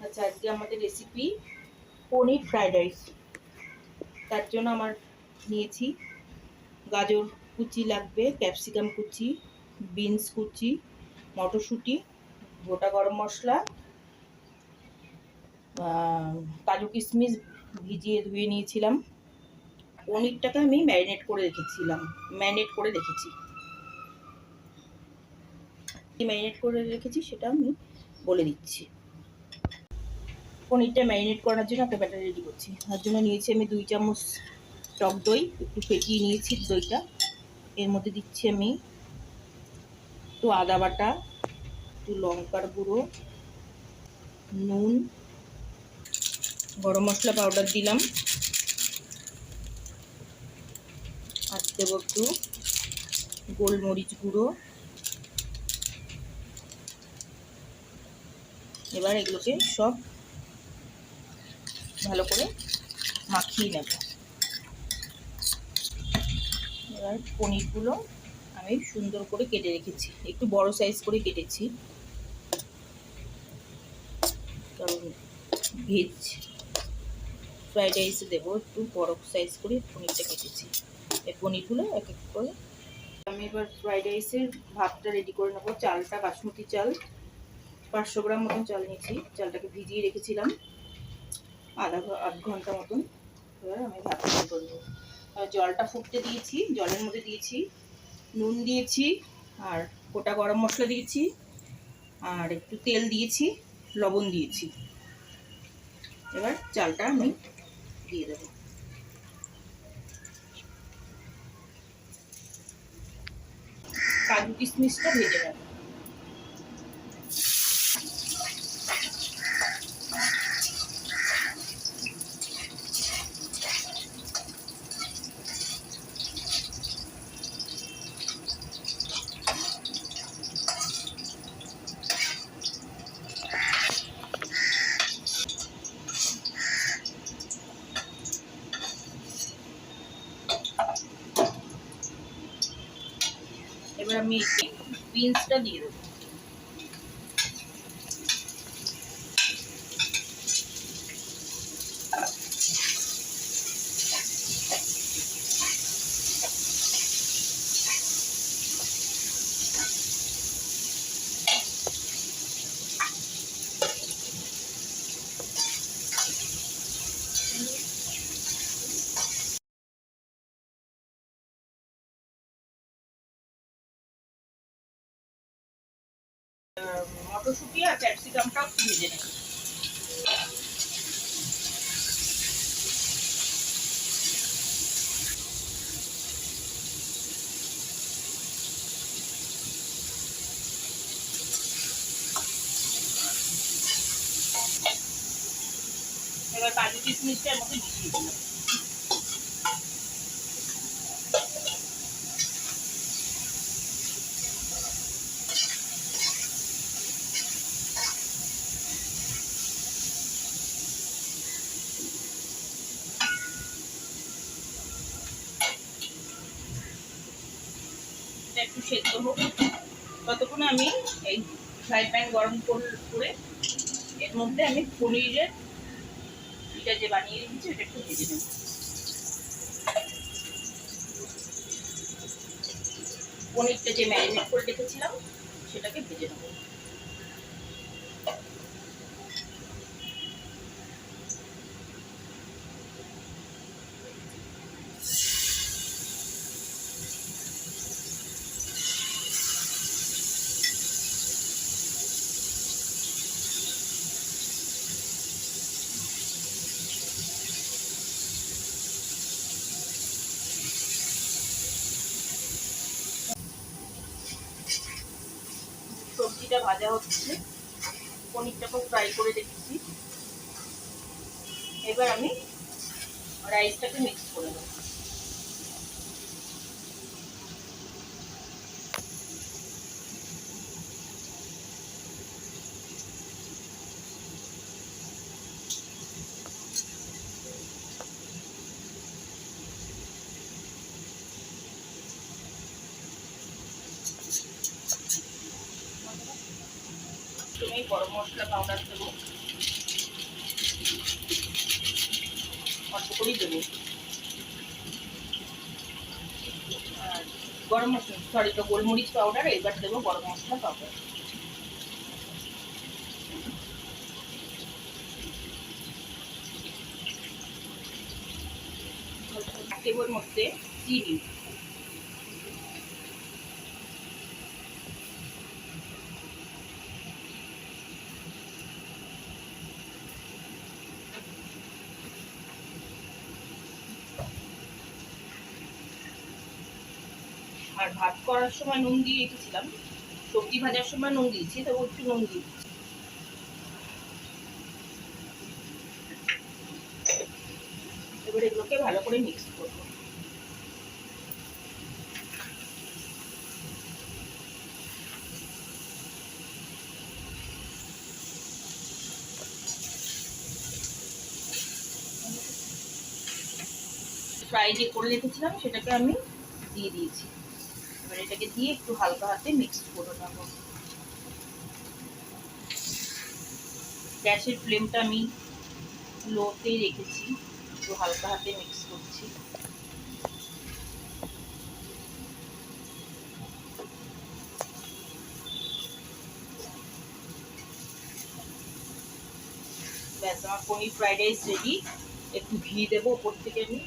আচ্ছা, আজকে আমাদের রেসিপি পনির ফ্রাইড রাইস। তার জন্য আমার নিয়েছি গাজর কুচি লাগবে, ক্যাপসিকাম কুচি, বিনস কুচি, মটরশুঁটি, গোটা গরম মশলা, কাজু কিশমিশ ভিজিয়ে ধুয়ে নিয়েছিলাম। পনিরটাকে আমি ম্যারিনেট করে রেখেছি। সেটা আমি বলে দিচ্ছি। পনিরটা ম্যারিনেট করার জন্য একটা ব্যাটার রেডি করছি। তার জন্য নিয়েছি আমি 2 চামচ টক দই, একটু ফেটিয়ে নিয়েছি দইটা। এর মধ্যে দিচ্ছি আমি একটু আদা বাটা, একটু লঙ্কার গুঁড়ো, নুন, গরম মশলা পাউডার দিলাম, আর দেব একটু গোলমরিচ গুঁড়ো। এবার এগুলোকে সব ভালো করে মাখিয়ে নেব। এবার পনিরগুলো আমি সুন্দর করে কেটে রেখেছি, একটু বড় সাইজ করে কেটেছি, কারণ ভেজ ফ্রাইড রাইসে দেবো। একটু বড় সাইজ করে পনিরটা কেটেছি। এই পনিরগুলো এক এক করে আমি এবার ফ্রাইড রাইসের ভাতটা রেডি করে নেবো। চালটা বাসমতি চাল, 500 গ্রাম মতন চাল নিয়েছি। চালটাকে ভিজিয়ে রেখেছিলাম আধ ঘন্টা মতন। এবার আমি ভাত রেডি করে নেবো। জলটা ফুটতে দিয়েছি, জলের মধ্যে দিয়েছি নুন দিয়েছি, আর গোটা গরম মশলা দিয়েছি, আর একটু তেল দিয়েছি, লবণ দিয়েছি। এবার চালটা আমি দিয়ে দেবো। কাজু কিশমিশটা ভেজে নেব। এবার আমি বিনসটা দিয়ে দেবো। মটরশুঁটি আর ক্যাপসিকামটাও ভেজে নেব। এবার কাজু কিশমিশটা এর মধ্যে মিশিয়ে দিলাম। একটু সেদ্ধ হোক, ততক্ষণে আমি এই ফ্রাই প্যান গরম করে এর মধ্যে আমি পনিরের এটা যে বানিয়ে রেখেছি এটা একটু ভেজে নেব। পনিরটা যে ম্যারিনেট করে রেখেছিলাম সেটাকে ভেজে নেব। সবজিটা ভাজা হচ্ছে, পনিরটাকে ফ্রাই করে রেখেছি। এবার আমি রাইসটাকে মিক্স করে দেবো। তুমি গরম মশলা পাউডার দেবো। অল্প করেই দেবো। আর গরম মশলা, সরি, তো গোলমরিচ পাউডার, এবার দেবো গরম মশলা পাউডার। দেবোর মধ্যে চিনি, আর ভাত করার সময় নুন দিয়ে রেখেছিলাম, সবজি ভাজার সময় নুন দিয়েছি, তো একটু নুন দিয়েছি। এবার এগুলোকে ভালো করে মিক্স করবো। ফ্রাই যে করে রেখেছিলাম সেটাকে আমি দিয়ে দিয়েছি। এবার এটাকে দিয়ে একটু হালকা হাতে মিক্স করে নেবো। গ্যাসের ফ্লেমটা আমি লোতে রেখেছি, একটু হালকা হাতে মিক্স করছি। ব্যাস, আমার পনির ফ্রাইড রাইস রেডি। একটু ঘি দেবো ওপর থেকে আমি।